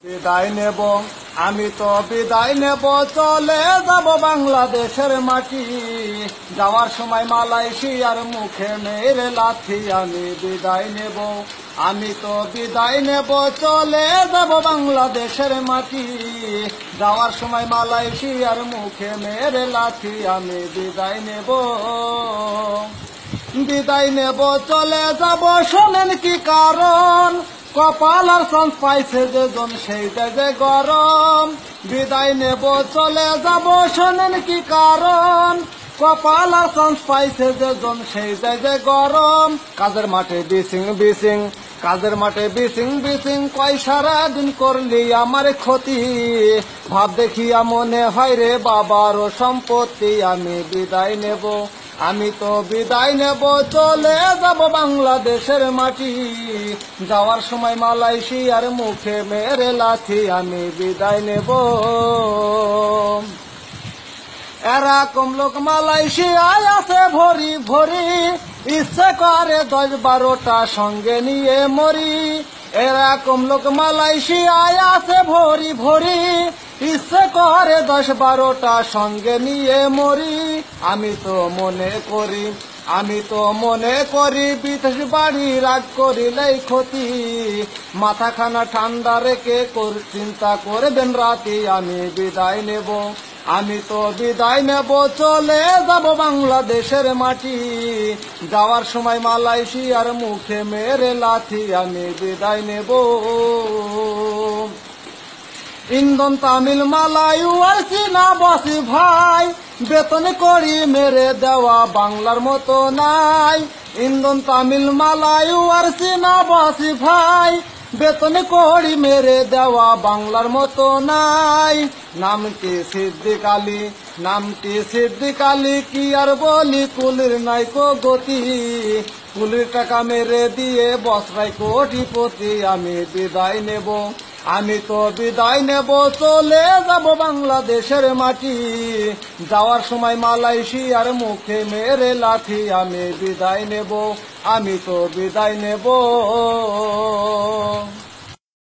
বিদায় নেব আমি তো বিদায় নেব, চলে যাব বাংলাদেশের মাটি। যাওয়ার সময় মালয়েশিয়ার মুখে মেরে লাথি। আমি বিদায় নেব আমি তো বিদায় নেব, চলে যাব বাংলাদেশের মাটি। যাওয়ার সময় মালয়েশিয়ার মুখে মেরে লাথি। আমি বিদায় নেব বিদায় নেব, চলে যাব শোনেন কি কারণ, কপাল আর চান্স পাইছে যেজন সেই যে গরম। বিদায় নেব চলে যাব শোনেন কি কারণ, কপাল আর চান্স পাইছে যেজন সেই যে গরম। কাজের মাঠে বিসিং বিসিং, কাজের মাঠে বিসিং বিসিং, কয় সারাদিন করলি আমার ক্ষতি। ভাব দেখিয়া মনে হয় রে বাবারও সম্পত্তি। আমি বিদায় নেব আমি তো বিদায় নেব, চলে যাব বাংলাদেশের মাটি। যাওয়ার সময় মালয়েশিয়ার মুখে মেরে লাথি। আমি বিদায় নেব। এরকম লোক মালয়েশিয়ায় আছে ভরি ভরি, ইচ্ছে করে 10-12টা সঙ্গে নিয়ে মরি। এরকম লোক মালয়েশিয়ায় আছে ভরি ভরি, ইচ্ছে করে 10-12টা সঙ্গে নিয়ে মরি। আমি তো মনে করি বিদেশ বাড়ি রাগ করিলেই ক্ষতি। মাথাখানা ঠান্ডা রেখে চিন্তা করবেন রাতি। আমি বিদায় নেব আমি তো বিদায় নেব, চলে যাব বাংলাদেশের মাটি। যাওয়ার সময় মালয়েশিয়ার মুখে মেরে লাথি। আমি বিদায় নেব। ইন্দন তামিল মালায়ু আর চীনা বাসি ভাই, বেতন করি মেরে দেওয়া বাংলার মতো নাই। ইন্দন তামিল মালায়ু আর চীনা বাসি ভাই, বেতন করি মেরে দেওয়া বাংলার মতো নাই। নামটি সিদ্দিক আলী, কি আর বলি, কুলির নাইকো গতি। কুলির টাকা মেরে দিয়ে বসরাই কোটিপতি। আমি বিদায় নেব আমি তো বিদায় নেব, চলে যাব বাংলাদেশের মাটি। যাওয়ার সময় মালয়েশিয়ার মুখে মেরে লাথি। আমি বিদায় নেব আমি তো বিদায় নেব।